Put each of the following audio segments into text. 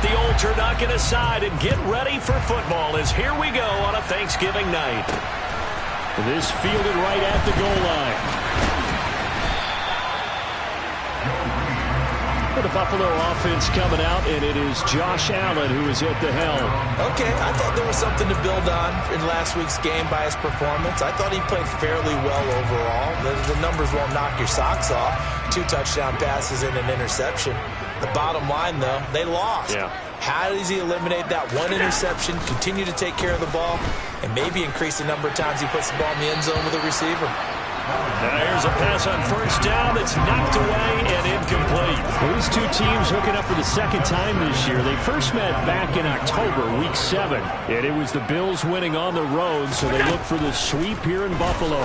the old turducken aside and get ready for football as here we go on a Thanksgiving night. This fielded right at the goal line. For the Buffalo offense coming out, and it is Josh Allen who is at the helm. Okay, I thought there was something to build on in last week's game by his performance. I thought he played fairly well overall. The numbers won't knock your socks off. 2 touchdown passes and an interception. The bottom line, though, they lost. Yeah. How does he eliminate that one interception, continue to take care of the ball, and maybe increase the number of times he puts the ball in the end zone with a receiver? Now here's a pass on first down that's knocked away and incomplete. These two teams hooking up for the second time this year. They first met back in October, Week 7. And it was the Bills winning on the road, so they look for the sweep here in Buffalo.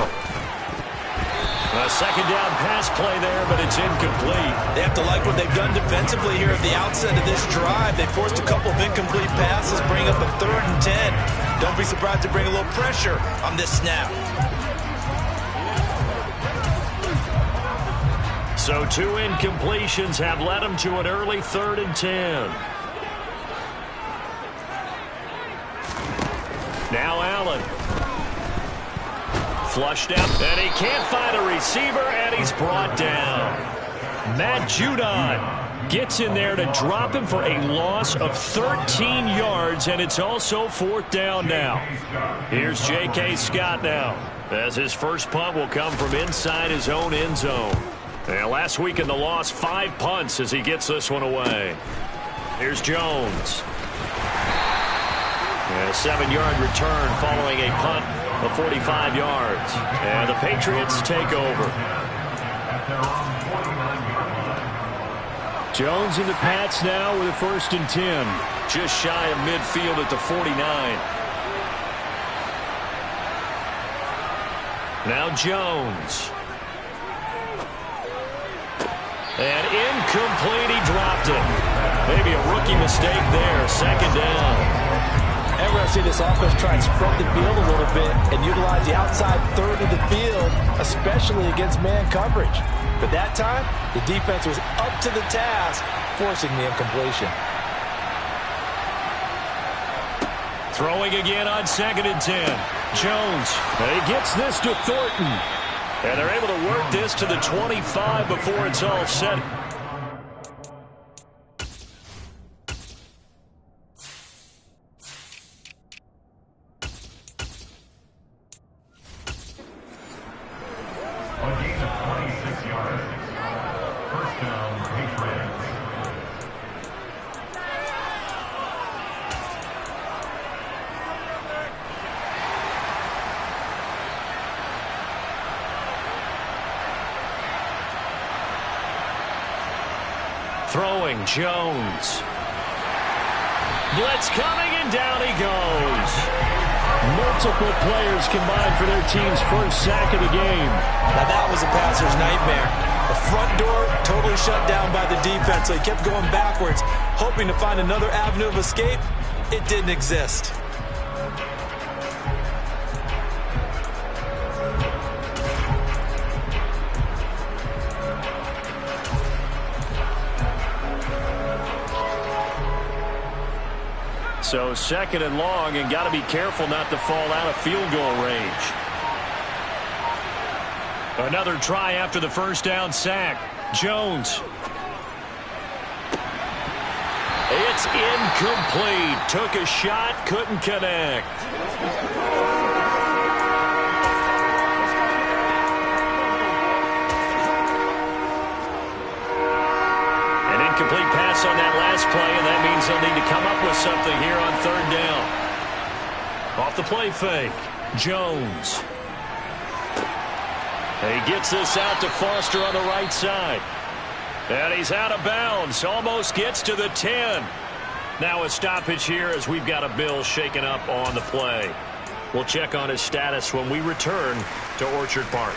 A second down pass play there, but it's incomplete. They have to like what they've done defensively here at the outset of this drive. They forced a couple of incomplete passes, bring up a 3rd and 10. Don't be surprised to bring a little pressure on this snap. So 2 incompletions have led him to an early 3rd and 10. Now Allen. Flushed out, and he can't find a receiver, and he's brought down. Matt Judon gets in there to drop him for a loss of 13 yards, and it's also 4th down now. Here's J.K. Scott now, as his first punt will come from inside his own end zone. And last week in the loss, 5 punts as he gets this one away. Here's Jones. And a 7-yard return following a punt of 45 yards. And the Patriots take over. Jones in the Pats now with a 1st and 10. Just shy of midfield at the 49. Now Jones. And incomplete, he dropped it. Maybe a rookie mistake there, 2nd down. And we're going to see this offense try and spread the field a little bit and utilize the outside 3rd of the field, especially against man coverage. But that time, the defense was up to the task, forcing the incompletion. Throwing again on 2nd and 10. Jones. And he gets this to Thornton. And they're able to work this to the 25 before it's all set. A gain of 26 yards. 1st down, Patriots. Throwing, Jones. Blitz coming, and down he goes. Multiple players combined for their team's first sack of the game. Now that was a passer's nightmare. The front door totally shut down by the defense, so he kept going backwards, hoping to find another avenue of escape. It didn't exist. So 2nd and long, and got to be careful not to fall out of field goal range. Another try after the 1st down sack. Jones. It's incomplete. Took a shot, couldn't connect. Incomplete pass on that last play, and that means they'll need to come up with something here on 3rd down. Off the play fake, Jones. And he gets this out to Foster on the right side. And he's out of bounds, almost gets to the 10. Now a stoppage here as we've got a Bill shaken up on the play. We'll check on his status when we return to Orchard Park.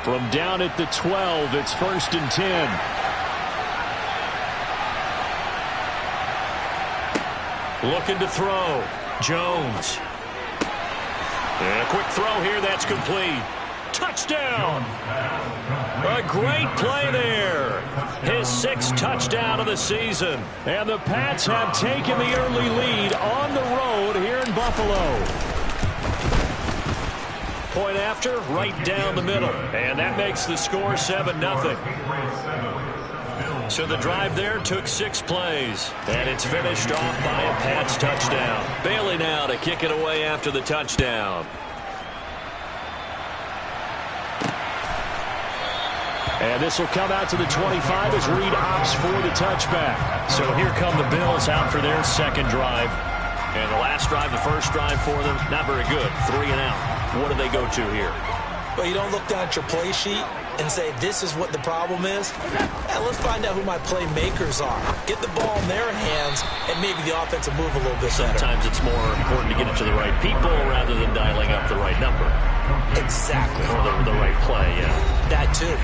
From down at the 12, it's 1st and 10. Looking to throw. Jones. And a quick throw here, that's complete. Touchdown! A great play there. His 6th touchdown of the season. And the Pats have taken the early lead on the road here in Buffalo. Point after, right down the middle. And that makes the score 7-0. So the drive there took 6 plays. And it's finished off by a Pats touchdown. Bailey now to kick it away after the touchdown. And this will come out to the 25 as Reed opts for the touchback. So here come the Bills out for their second drive. And the last drive, the first drive for them, not very good. 3 and out. What do they go to here? Well, you don't look down at your play sheet and say, this is what the problem is. Yeah, let's find out who my playmakers are. Get the ball in their hands, and maybe the offense will move a little bit better. Sometimes it's more important to get it to the right people rather than dialing up the right number. Exactly. Or the right play, yeah. That too.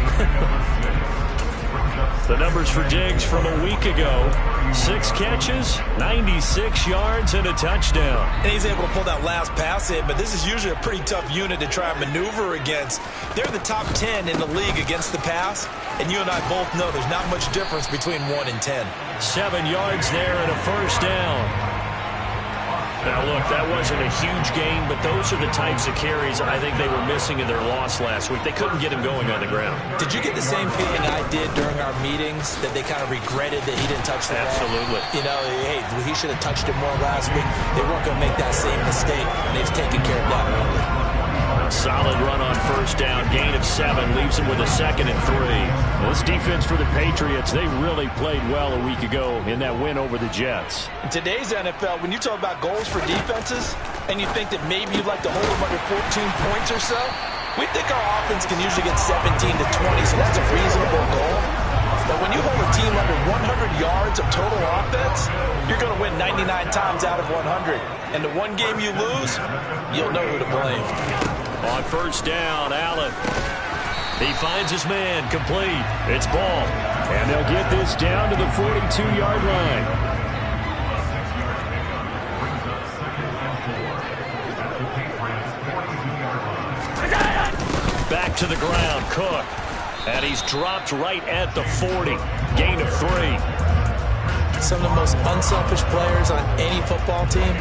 The numbers for Diggs from a week ago. 6 catches, 96 yards, and a touchdown. And he's able to pull that last pass in, but this is usually a pretty tough unit to try and maneuver against. They're the top 10 in the league against the pass, and you and I both know there's not much difference between 1 and 10. 7 yards there and a first down. Now, look, that wasn't a huge gain, but those are the types of carries I think they were missing in their loss last week. They couldn't get him going on the ground. Did you get the same feeling I did during our meetings, that they kind of regretted that he didn't touch the ball? Absolutely. You know, hey, he should have touched it more last week. They weren't going to make that same mistake, and they've taken care of that early. Solid run on first down. Gain of 7 leaves him with a 2nd and 3. This defense for the Patriots, they really played well a week ago in that win over the Jets. In today's NFL, when you talk about goals for defenses, and you think that maybe you'd like to hold them under 14 points or so, we think our offense can usually get 17 to 20, so that's a reasonable goal. But when you hold a team under 100 yards of total offense, you're going to win 99 times out of 100. And the one game you lose, you'll know who to blame. On first down, Allen. He finds his man, complete. It's ball. And they'll get this down to the 42-yard line. Back to the ground, Cook. And he's dropped right at the 40. Gain of 3. Some of the most unselfish players on any football team,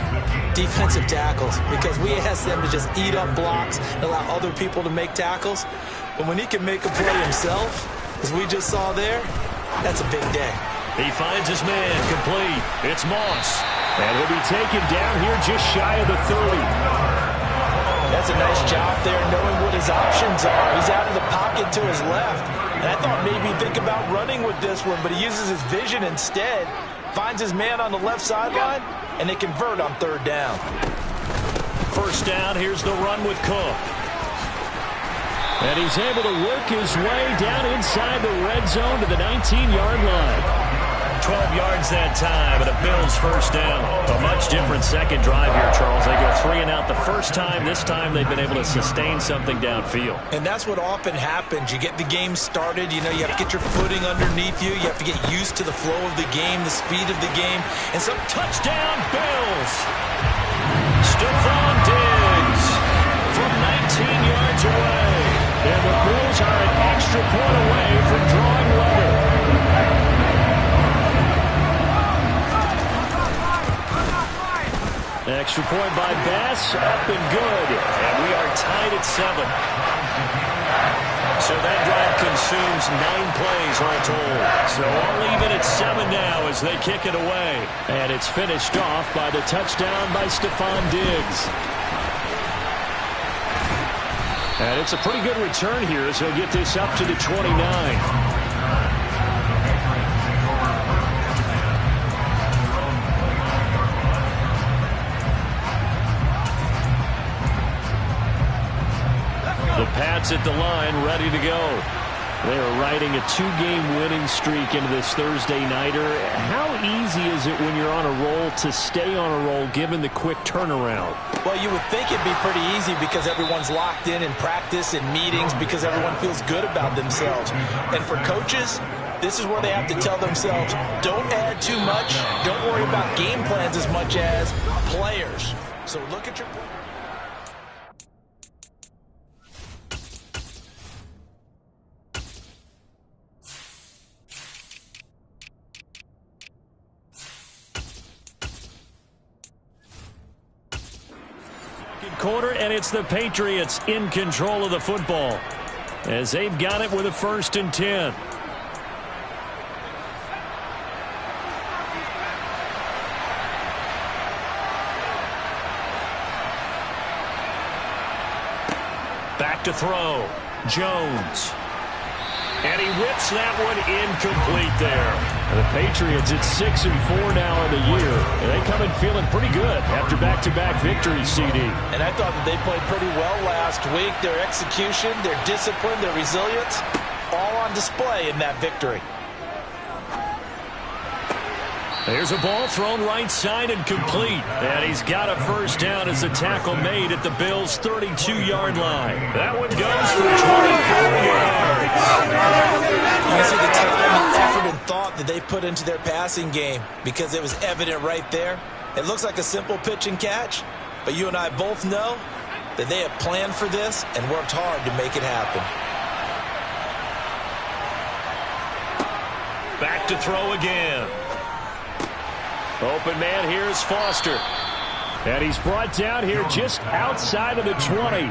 defensive tackles, because we ask them to just eat up blocks and allow other people to make tackles. But when he can make a play himself, as we just saw there, that's a big day. He finds his man, complete. It's Moss. And he'll be taken down here just shy of the 30. That's a nice job there, knowing what his options are. He's out of the pocket to his left. And I thought maybe he'd think about running with this one, but he uses his vision instead. Finds his man on the left sideline, and they convert on 3rd down. First down, here's the run with Cook. And he's able to work his way down inside the red zone to the 19-yard line. 12 yards that time, and a Bills first down. A much different second drive here, Charles. They go 3 and out the first time. This time they've been able to sustain something downfield. And that's what often happens. You get the game started. You know, you have to get your footing underneath you. You have to get used to the flow of the game, the speed of the game. And some touchdown, Bills. Stephon Diggs from 19 yards away. And the Bills are an extra point away from drawing level. Extra point by Bass, up and good. And we are tied at 7. So that drive consumes 9 plays all told. So all even at 7 now as they kick it away. And it's finished off by the touchdown by Stephon Diggs. And it's a pretty good return here as he'll get this up to the 29. The Pats at the line, ready to go. They are riding a 2-game winning streak into this Thursday nighter. How easy is it when you're on a roll to stay on a roll given the quick turnaround? Well, you would think it'd be pretty easy because everyone's locked in practice and meetings because everyone feels good about themselves. And for coaches, This is where they have to tell themselves, don't add too much. Don't worry about game plans as much as players. So look at your... Quarter, and it's the Patriots in control of the football as they've got it with a 1st and 10. Back to throw. Jones. And he whips that one incomplete there. The Patriots at 6-4 now in the year. And they come in feeling pretty good after back-to-back victories, CD. And I thought that they played pretty well last week. Their execution, their discipline, their resilience, all on display in that victory. There's a ball thrown right side and complete. And he's got a 1st down as the tackle made at the Bills' 32-yard line. That one goes for 24 yards. You see the time, effort, and thought that they put into their passing game because it was evident right there. It looks like a simple pitch and catch, but you and I both know that they have planned for this and worked hard to make it happen. Back to throw again. Open man here is Foster. And he's brought down here just outside of the 20.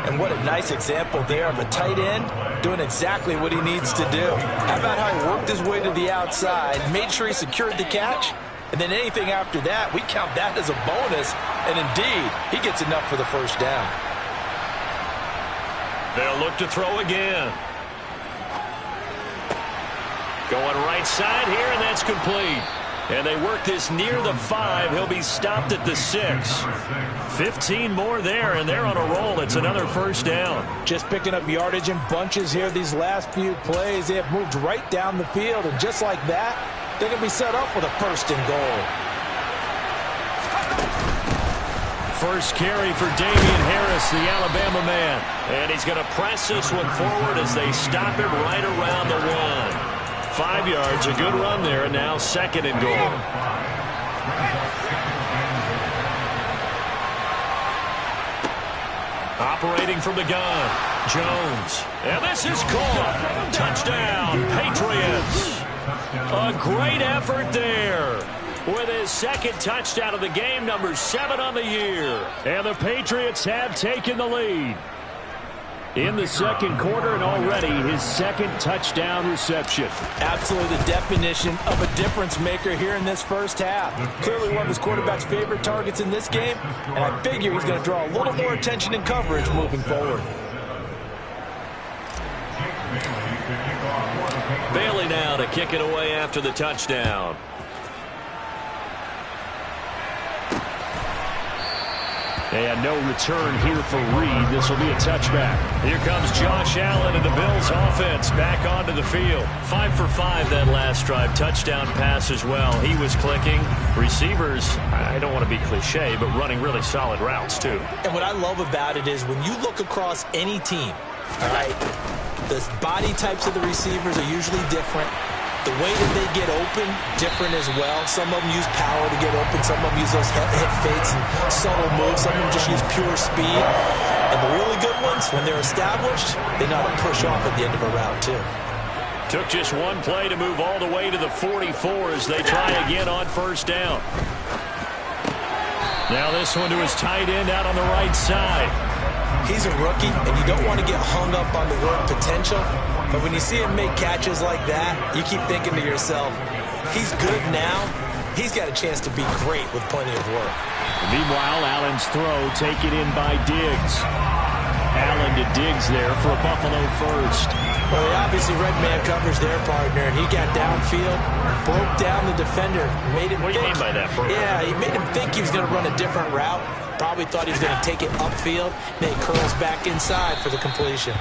And what a nice example there of a tight end doing exactly what he needs to do. How about how he worked his way to the outside, made sure he secured the catch, and then anything after that, we count that as a bonus. And indeed, he gets enough for the 1st down. They'll look to throw again. Going right side here, and that's complete. And they work this near the 5. He'll be stopped at the 6. 15 more there, and they're on a roll. It's another 1st down. Just picking up yardage in bunches here these last few plays. They have moved right down the field, and just like that, they're going to be set up with a 1st and goal. First carry for Damian Harris, the Alabama man. And he's going to press this one forward as they stop him right around the 1. 5 yards, a good run there, and now 2nd and goal. Operating from the gun, Jones. And this is caught. Touchdown, Patriots. A great effort there. With his 2nd touchdown of the game, number 7 on the year. And the Patriots have taken the lead in the 2nd quarter, and already his 2nd touchdown reception. Absolutely the definition of a difference maker here in this 1st half. Clearly one of his quarterback's favorite targets in this game, and I figure he's going to draw a little more attention and coverage moving forward. Bailey now to kick it away after the touchdown. And no return here for Reed. This will be a touchback. Here comes Josh Allen and the Bills offense back onto the field. 5 for 5 that last drive. Touchdown pass as well. He was clicking. Receivers, I don't want to be cliche, but running really solid routes too. And what I love about it is when you look across any team, all right, the body types of the receivers are usually different. The way that they get open, different as well. Some of them use power to get open. Some of them use those hip fakes and subtle moves. Some of them just use pure speed. And the really good ones, when they're established, they know how to push off at the end of a route, too. Took just one play to move all the way to the 44 as they try again on 1st down. Now this one to his tight end out on the right side. He's a rookie, and you don't want to get hung up on the word potential. But when you see him make catches like that, you keep thinking to yourself, he's good now. He's got a chance to be great with plenty of work. Meanwhile, Allen's throw taken in by Diggs. Allen to Diggs there for a Buffalo 1st. Well, they obviously red man covers their partner, and he got downfield, broke down the defender, made him think. What do you mean by that, bro? Yeah, he made him think he was going to run a different route. Probably thought he was going to take it upfield. Then he curls back inside for the completion.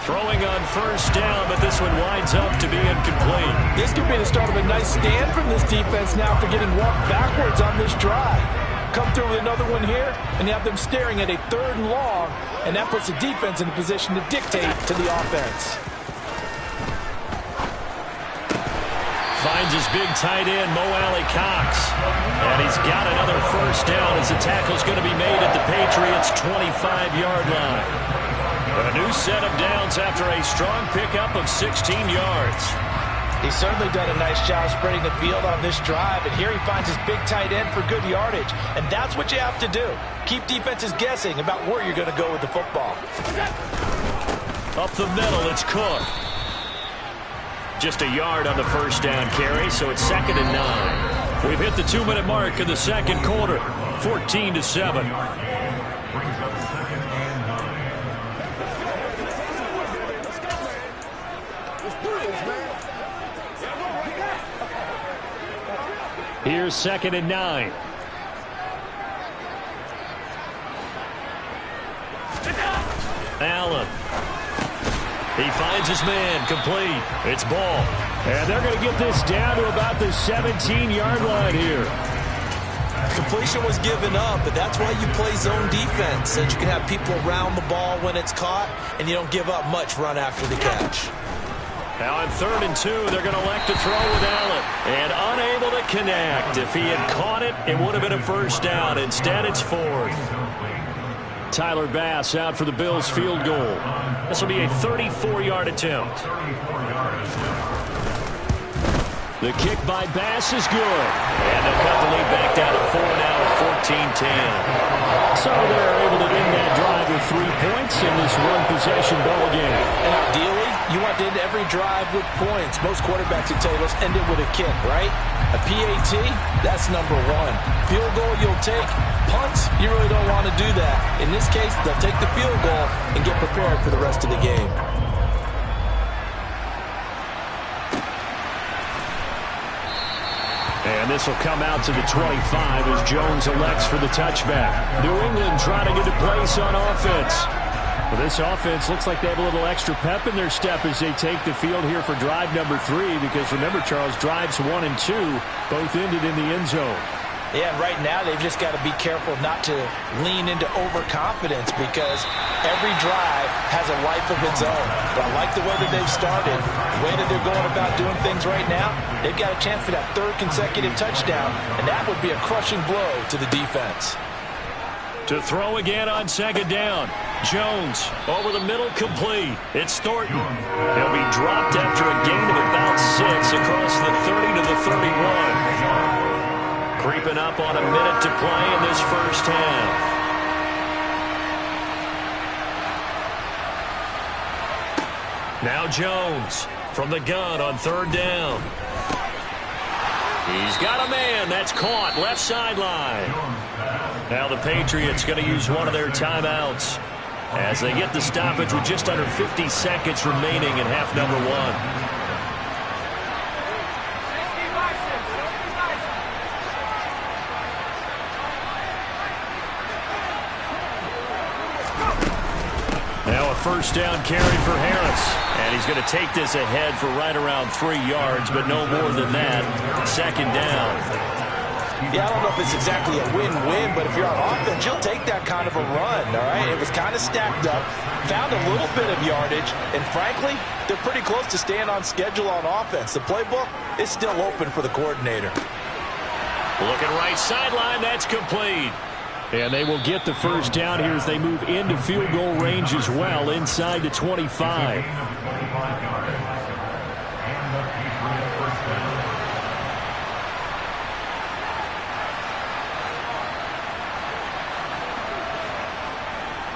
Throwing on 1st down, but this one winds up to be incomplete. This could be the start of a nice stand from this defense now for getting walked backwards on this drive. Come through with another one here, and you have them staring at a 3rd and long, and that puts the defense in a position to dictate to the offense. finds his big tight end, Mo Alley-Cox. And he's got another first down as the tackle's going to be made at the Patriots' 25-yard line. A new set of downs after a strong pickup of 16 yards. He's certainly done a nice job spreading the field on this drive, and here he finds his big tight end for good yardage. And that's what you have to do. Keep defenses guessing about where you're going to go with the football. Up the middle, it's Cook. Just a yard on the first down carry, so it's 2nd and 9. We've hit the 2-minute mark in the second quarter, 14-7. Here's 2nd and 9. Allen. He finds his man, complete. It's ball. And they're going to get this down to about the 17-yard line here. Completion was given up, but that's why you play zone defense, so that you can have people around the ball when it's caught, and you don't give up much run after the catch. Now on 3rd and 2, they're going to elect to throw with Allen. And unable to connect. If he had caught it, it would have been a first down. Instead, it's 4th. Tyler Bass out for the Bills' field goal. This will be a 34-yard attempt. The kick by Bass is good. And they'll cut the lead back down to 4 now at 14-10. So they're able to end that drive with 3 points in this one-possession ball game. And ideally, you want to end every drive with points. Most quarterbacks would tell you, let's end it with a kick, right? A PAT, that's number 1. Field goal, you'll take. Punts, you really don't want to do that. In this case, they'll take the field goal and get prepared for the rest of the game. And this will come out to the 25 as Jones elects for the touchback. New England trying to get a place on offense. Well, this offense looks like they have a little extra pep in their step as they take the field here for drive number 3, because remember, Charles, drives 1 and 2 both ended in the end zone. Yeah, right now they've just got to be careful not to lean into overconfidence, because every drive has a life of its own. But I like the way that they've started, the way that they're going about doing things right now. They've got a chance for that 3rd consecutive touchdown, and that would be a crushing blow to the defense. To throw again on 2nd down. Jones over the middle, complete. It's Thornton. He'll be dropped after a gain of about 6 across the 30 to the 31. Creeping up on a minute to play in this first half. Now Jones from the gun on 3rd down. He's got a man. That's caught. Left sideline. Now the Patriots going to use one of their timeouts as they get the stoppage with just under 50 seconds remaining in half number 1. Now a first down carry for Harris. And he's going to take this ahead for right around 3 yards, but no more than that. 2nd down. Yeah, I don't know if it's exactly a win-win, but if you're on offense, you'll take that kind of a run, all right? It was kind of stacked up, found a little bit of yardage, and frankly, they're pretty close to staying on schedule on offense. The playbook is still open for the coordinator. Looking right sideline, that's complete. And they will get the first down here as they move into field goal range as well, inside the 25.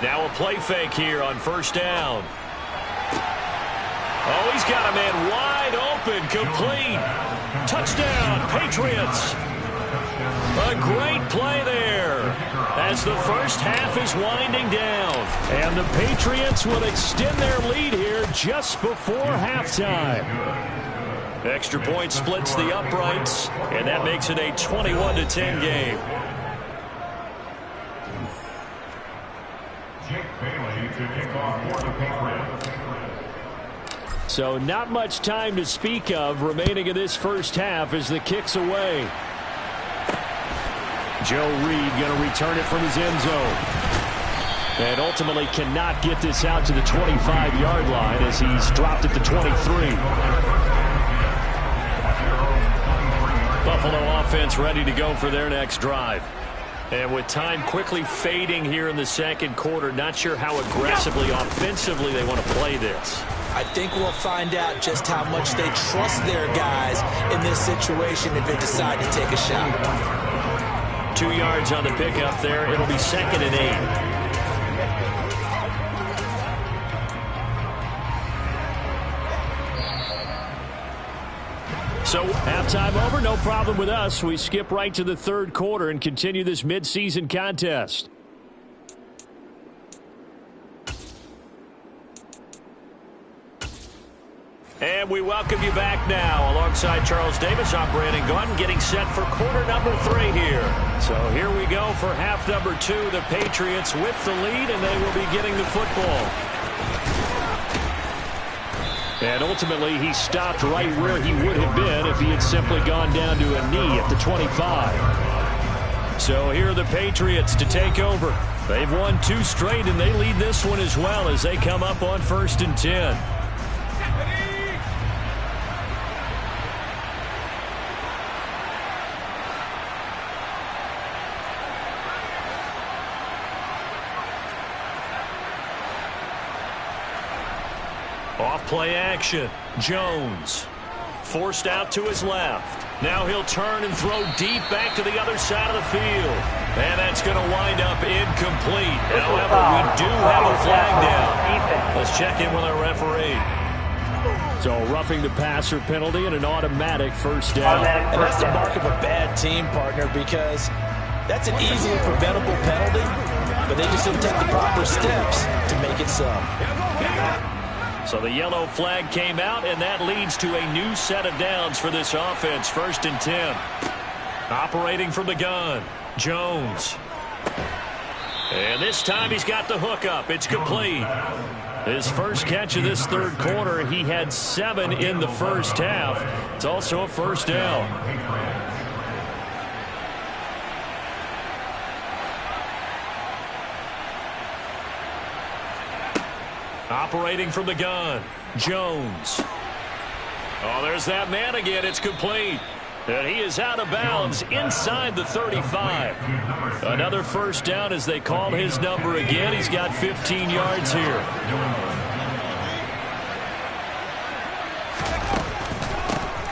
Now a play fake here on 1st down. Oh, he's got a man wide open, complete. Touchdown, Patriots. A great play there as the first half is winding down. And the Patriots will extend their lead here just before halftime. Extra point splits the uprights, and that makes it a 21-10 game. So not much time to speak of remaining in this first half as the kick's away. Joe Reed going to return it from his end zone. And ultimately cannot get this out to the 25-yard line as he's dropped at the 23. Buffalo offense ready to go for their next drive. And with time quickly fading here in the second quarter, not sure how aggressively, offensively they want to play this. I think we'll find out just how much they trust their guys in this situation if they decide to take a shot. 2 yards on the pickup there. It'll be 2nd and 8. So, halftime over, no problem with us. We skip right to the third quarter and continue this midseason contest. And we welcome you back now. Alongside Charles Davis, I'm Brandon Gaudin, getting set for quarter number 3 here. So here we go for half number 2. The Patriots with the lead, and they will be getting the football. And ultimately, he stopped right where he would have been if he had simply gone down to a knee at the 25. So here are the Patriots to take over. They've won 2 straight, and they lead this one as well as they come up on 1st and 10. Off play action. Jones forced out to his left. Now he'll turn and throw deep back to the other side of the field. And that's going to wind up incomplete. However, we do have a flag down. Let's check in with our referee. So roughing the passer penalty and an automatic first down. And that's the mark of a bad team, partner, because that's an easily preventable penalty, but they just didn't take the proper steps to make it so. So the yellow flag came out, and that leads to a new set of downs for this offense. 1st and 10. Operating from the gun, Jones. And this time he's got the hook up. It's complete. His first catch of this third quarter, he had 7 in the first half. It's also a first down. Operating from the gun, Jones. Oh, there's that man again. It's complete. And he is out of bounds inside the 35. Another first down as they call his number again. He's got 15 yards here.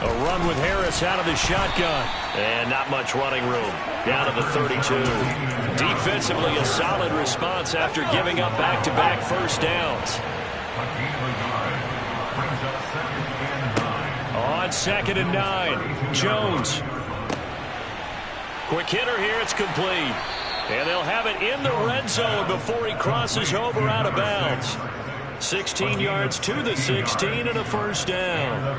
A run with Harris out of the shotgun. And not much running room. Down to the 32. Defensively, a solid response after giving up back-to-back first downs. On 2nd and 9, Jones. Quick hitter here, it's complete. And they'll have it in the red zone before he crosses over out of bounds. 16 yards to the 16 and a first down.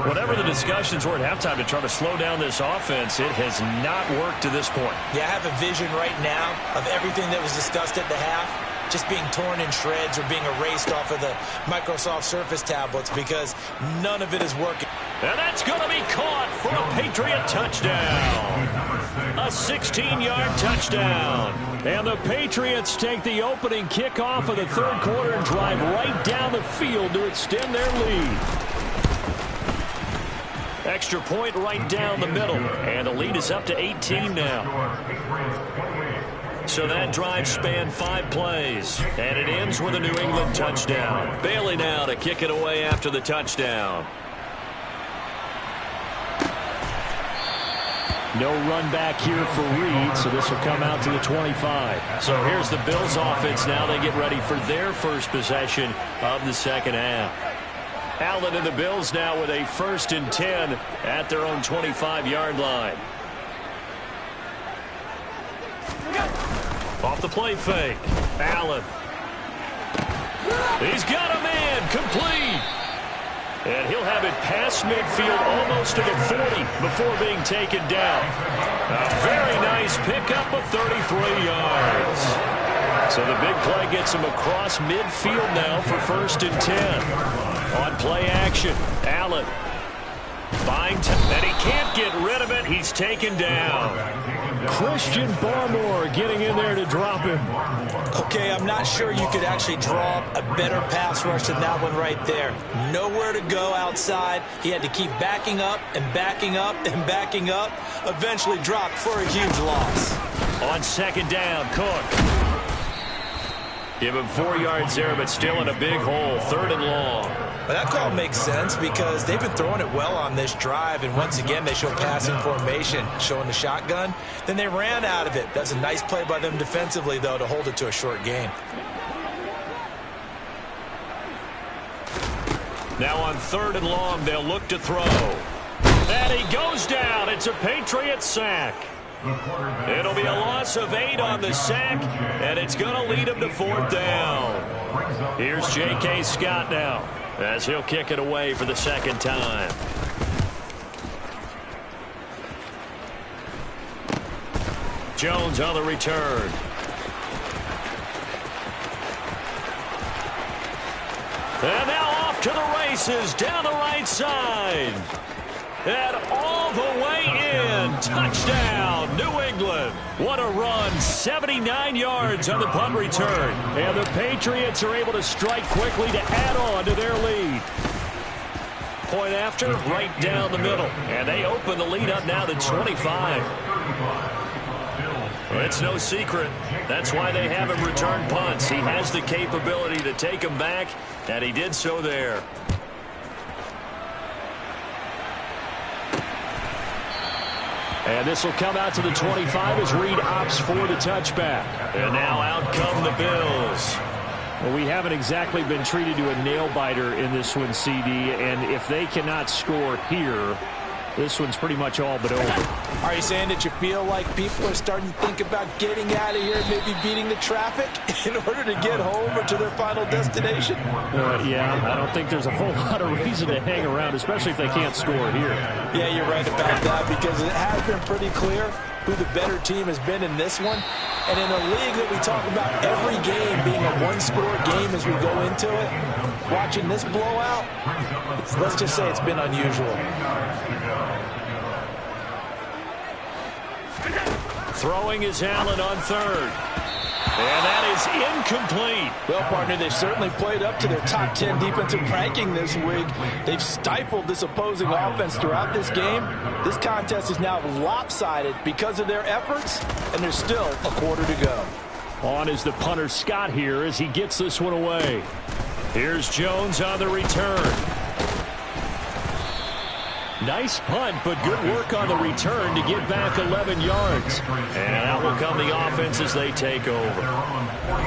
Whatever the discussions were at halftime to try to slow down this offense, it has not worked to this point. Yeah, I have a vision right now of everything that was discussed at the half just being torn in shreds or being erased off of the Microsoft Surface tablets because none of it is working. And that's going to be caught for a Patriot touchdown. A 16-yard touchdown. And the Patriots take the opening kickoff of the third quarter and drive right down the field to extend their lead. Extra point right down the middle. And the lead is up to 18 now. So that drive spanned 5 plays. And it ends with a New England touchdown. Bailey now to kick it away after the touchdown. No run back here for Reed, so this will come out to the 25. So here's the Bills offense now. They get ready for their first possession of the second half. Allen and the Bills now with a 1st and 10 at their own 25-yard line. Off the play fake. Allen. He's got a man. Complete. And he'll have it past midfield almost to the 40 before being taken down. A very nice pickup of 33 yards. So the big play gets him across midfield now for 1st and 10. On play action, Allen. Byington, and he can't get rid of it. He's taken down. Christian Barmore getting in there to drop him. Okay, I'm not sure you could actually draw up a better pass rush than that one right there. Nowhere to go outside. He had to keep backing up and backing up and backing up. Eventually dropped for a huge loss. On second down, Cook. Give him 4 yards there, but still in a big hole. 3rd and long. Well, that call makes sense because they've been throwing it well on this drive, and once again they show passing formation, showing the shotgun. Then they ran out of it. That's a nice play by them defensively, though, to hold it to a short gain. Now on 3rd and long, they'll look to throw. And he goes down. It's a Patriot sack. It'll be a loss of 8 on the sack, and it's going to lead him to 4th down. Here's J.K. Scott now, as he'll kick it away for the 2nd time. Jones on the return. And now off to the races down the right side. And all the way in. Touchdown, New England. What a run. 79 yards on the punt return. And the Patriots are able to strike quickly to add on to their lead. Point after, right down the middle. And they open the lead up now to 25. It's no secret. That's why they have him return punts. He has the capability to take them back, and he did so there. And this will come out to the 25 as Reed opts for the touchback. And now out come the Bills. Well, we haven't exactly been treated to a nail-biter in this one, CD. And if they cannot score here, this one's pretty much all but over. Are you saying that you feel like people are starting to think about getting out of here, maybe beating the traffic in order to get home or to their final destination? Yeah, I don't think there's a whole lot of reason to hang around, especially if they can't score here. Yeah, you're right about that, because it has been pretty clear who the better team has been in this one. And in a league that we talk about every game being a one-score game as we go into it, watching this blowout, let's just say it's been unusual. Throwing is Allen on 3rd. And that is incomplete. Well, partner, they've certainly played up to their top 10 defensive ranking this week. They've stifled this opposing offense throughout this game. This contest is now lopsided because of their efforts, and there's still a quarter to go. On is the punter Scott here as he gets this one away. Here's Jones on the return. Nice punt, but good work on the return to get back 11 yards. And out will come the offense as they take over.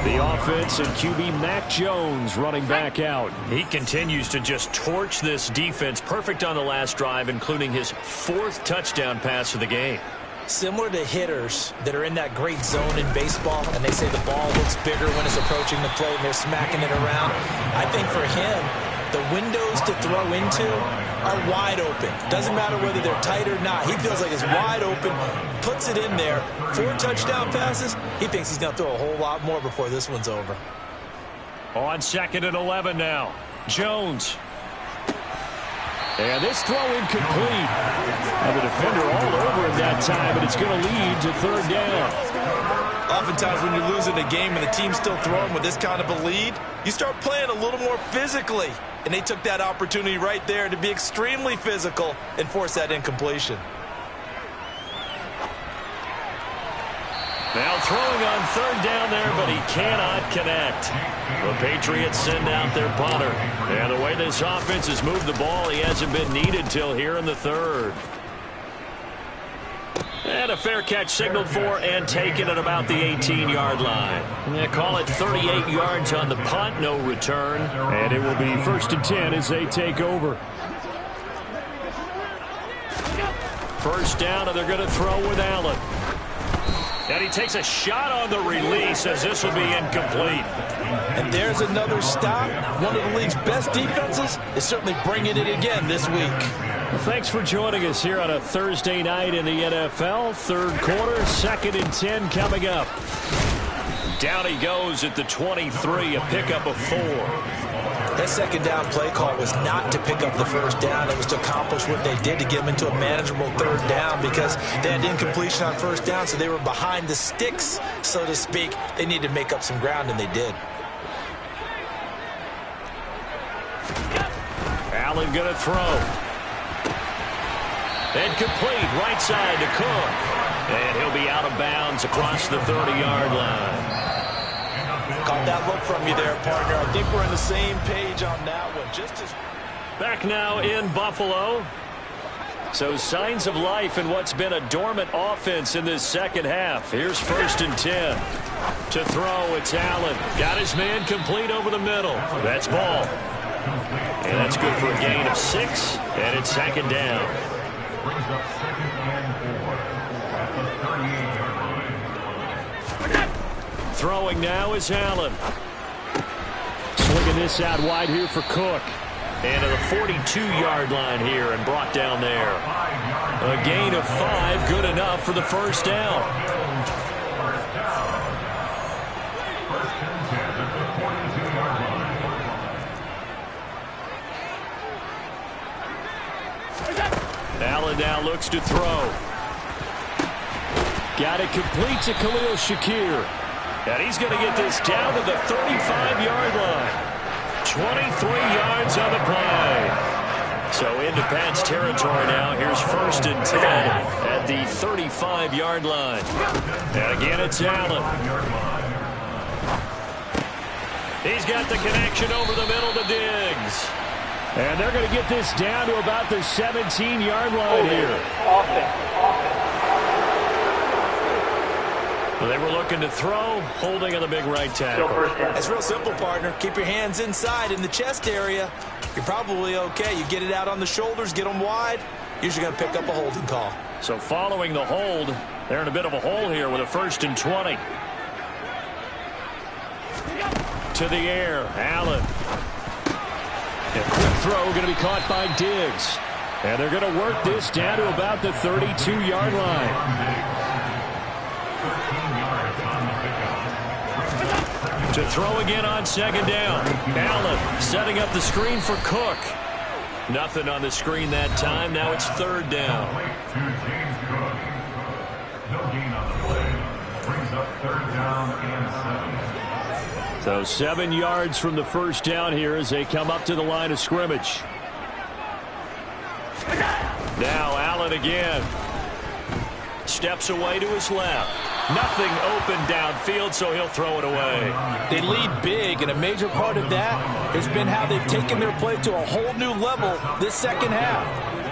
The offense and QB Mac Jones running back out. He continues to just torch this defense. Perfect on the last drive, including his 4th touchdown pass of the game. Similar to hitters that are in that great zone in baseball, and they say the ball looks bigger when it's approaching the plate and they're smacking it around. I think for him, the windows to throw into are wide open. Doesn't matter whether they're tight or not. He feels like it's wide open, puts it in there. 4 touchdown passes. He thinks he's going to throw a whole lot more before this one's over. On 2nd and 11 now. Jones. And this throw incomplete. And the defender all over him that time, but it's going to lead to 3rd down. Oftentimes when you're losing a game and the team's still throwing with this kind of a lead, you start playing a little more physically. And they took that opportunity right there to be extremely physical and force that incompletion. Now throwing on 3rd down there, but he cannot connect. The Patriots send out their punter. And the way this offense has moved the ball, he hasn't been needed till here in the 3rd. And a fair catch signaled for and taken at about the 18-yard line. They call it 38 yards on the punt, no return. And it will be 1st and 10 as they take over. 1st down, and they're going to throw with Allen. And he takes a shot on the release as this will be incomplete. And there's another stop. One of the league's best defenses is certainly bringing it again this week. Well, thanks for joining us here on a Thursday night in the NFL. 3rd quarter, 2nd and 10 coming up. Down he goes at the 23, a pickup of 4. That second down play call was not to pick up the first down. It was to accomplish what they did, to get them into a manageable third down, because they had incompletion on first down, so they were behind the sticks, so to speak. They needed to make up some ground, and they did. Allen going to throw. And complete, right side to Cook. And he'll be out of bounds across the 30-yard line. Caught that look from you there, partner. I think we're on the same page on that one. Back now in Buffalo. So signs of life in what's been a dormant offense in this second half. Here's 1st and 10. To throw, it's Allen. Got his man complete over the middle. That's ball. And that's good for a gain of 6. And it's 2nd down. Brings up 2nd and 4 at the 38-yard line. Throwing now is Allen. Swinging this out wide here for Cook. And to the 42-yard line here and brought down there. A gain of 5, good enough for the first down. First and 10 at the 42-yard line. Allen now looks to throw. Got it complete to Khalil Shakir. And he's going to get this down to the 35-yard line. 23 yards on the play. So into Pat's territory now. Here's 1st and 10 at the 35-yard line. And again, it's Allen. He's got the connection over the middle to Diggs. And they're going to get this down to about the 17-yard line here. Well, they were looking to throw, holding on the big right tackle. It's real simple, partner. Keep your hands inside in the chest area. You're probably okay. You get it out on the shoulders, get them wide. Usually going to pick up a holding call. So following the hold, they're in a bit of a hole here with a 1st and 20. To the air, Allen. A quick throw going to be caught by Diggs. And they're going to work this down to about the 32-yard line. 13 yards on the pickup. To throw again on 2nd down. Allen setting up the screen for Cook. Nothing on the screen that time. Now it's 3rd down. To James Cook. No gain on the play. Brings up 3rd down and 7. So 7 yards from the first down here as they come up to the line of scrimmage. Now Allen again. Steps away to his left. Nothing open downfield, so he'll throw it away. They lead big, and a major part of that has been how they've taken their play to a whole new level this second half.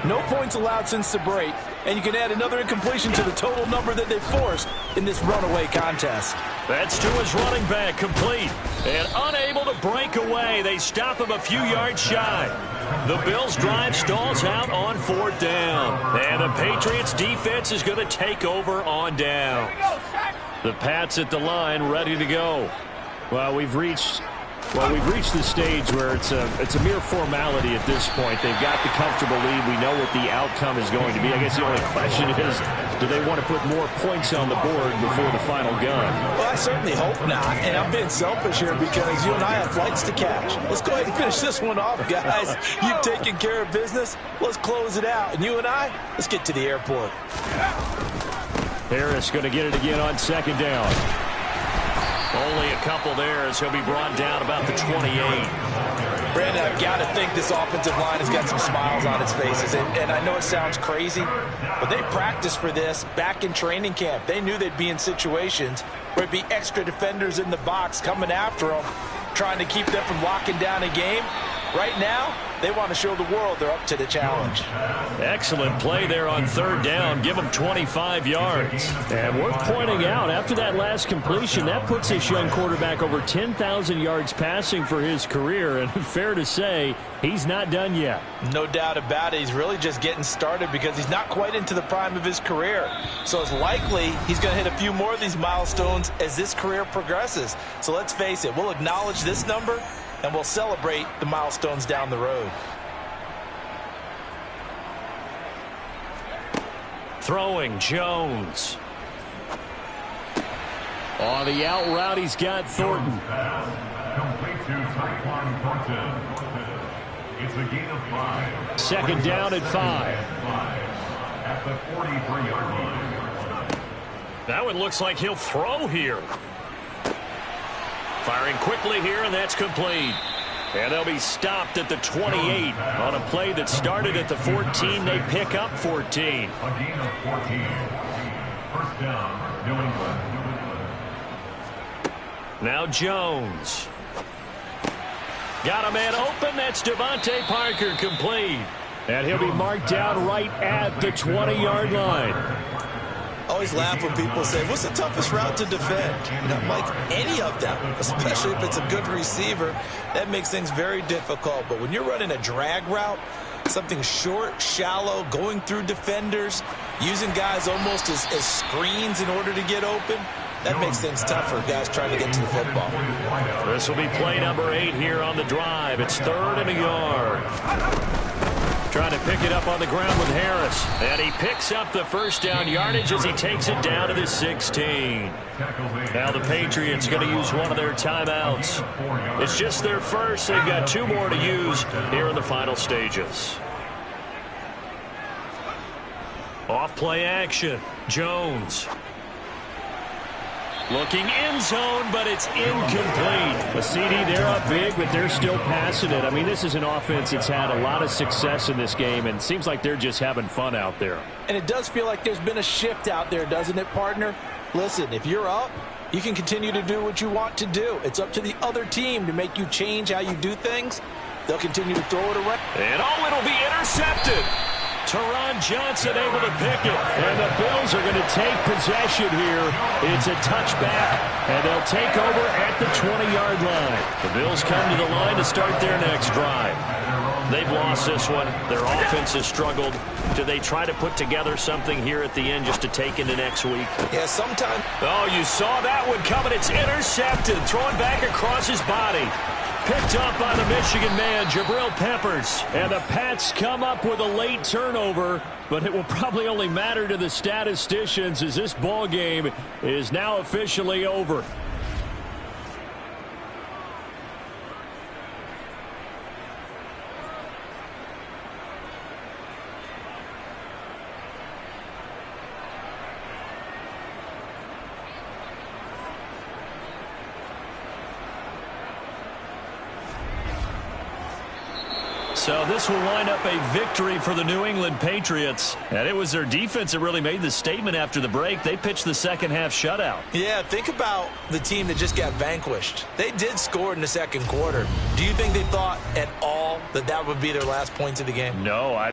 No points allowed since the break, and you can add another incompletion to the total number that they forced in this runaway contest. That's to his running back, complete. And unable to break away. They stop him a few yards shy. The Bills' drive stalls out on 4th down. And the Patriots' defense is going to take over on down. The Pats at the line, ready to go. Well, we've reached the stage where it's a mere formality at this point. They've got the comfortable lead. We know what the outcome is going to be. I guess the only question is, do they want to put more points on the board before the final gun? Well, I certainly hope not. And I'm being selfish here because you and I have flights to catch. Let's go ahead and finish this one off, guys. You've taken care of business. Let's close it out. And you and I, let's get to the airport. Harris going to get it again on 2nd down. Only a couple there as he'll be brought down about the 28. Brandon, I've got to think this offensive line has got some smiles on its faces. And I know it sounds crazy, but they practiced for this back in training camp. They knew they'd be in situations where there'd be extra defenders in the box coming after them, trying to keep them from locking down a game. Right now, they want to show the world they're up to the challenge. Excellent play there on 3rd down. Give them 25 yards. And worth pointing out, after that last completion, that puts this young quarterback over 10,000 yards passing for his career. And fair to say, he's not done yet. No doubt about it. He's really just getting started because he's not quite into the prime of his career. So it's likely he's going to hit a few more of these milestones as this career progresses. So let's face it, we'll acknowledge this number and we'll celebrate the milestones down the road. Throwing, Jones. On the out route, he's got Thornton. Complete to Tyquan Thornton. It's a gain of 5. Second down at 5. At the 43-yard line. That one looks like he'll throw here. Firing quickly here, and that's complete. And they'll be stopped at the 28 on a play that started at the 14. They pick up 14. A gain of 14. First down, New England. Now Jones. Got a man open. That's Devontae Parker, complete. And he'll be marked down right at the 20-yard line. Always laugh when people say, what's the toughest route to defend? And I'm like, any of them, especially if it's a good receiver. That makes things very difficult. But when you're running a drag route, something short, shallow, going through defenders, using guys almost as screens in order to get open, that makes things tough for guys trying to get to the football. This will be play number 8 here on the drive. It's 3rd and a yard. Trying to pick it up on the ground with Harris. And he picks up the first down yardage as he takes it down to the 16. Now the Patriots going to use one of their timeouts. It's just their first. They've got 2 more to use here in the final stages. Off play action. Jones. Looking end zone, but it's incomplete. A CD, they're up big, but they're still passing it. I mean, this is an offense that's had a lot of success in this game, and it seems like they're just having fun out there. And it does feel like there's been a shift out there, doesn't it, partner? Listen, if you're up, you can continue to do what you want to do. It's up to the other team to make you change how you do things. They'll continue to throw it around. And it'll be intercepted. Teron Johnson able to pick it. And the Bills are going to take possession here. It's a touchback, and they'll take over at the 20-yard line. The Bills come to the line to start their next drive. They've lost this one. Their offense has struggled. Do they try to put together something here at the end just to take into next week? Yeah, sometimes. Oh, you saw that one coming. It's intercepted. Throwing back across his body. Picked up by the Michigan man, Jabril Peppers. And the Pats come up with a late turnover, but it will probably only matter to the statisticians as this ball game is now officially over. So this will wind up a victory for the New England Patriots. And it was their defense that really made the statement after the break. They pitched the second half shutout. Yeah, think about the team that just got vanquished. They did score in the second quarter. Do you think they thought at all that that would be their last points of the game? No,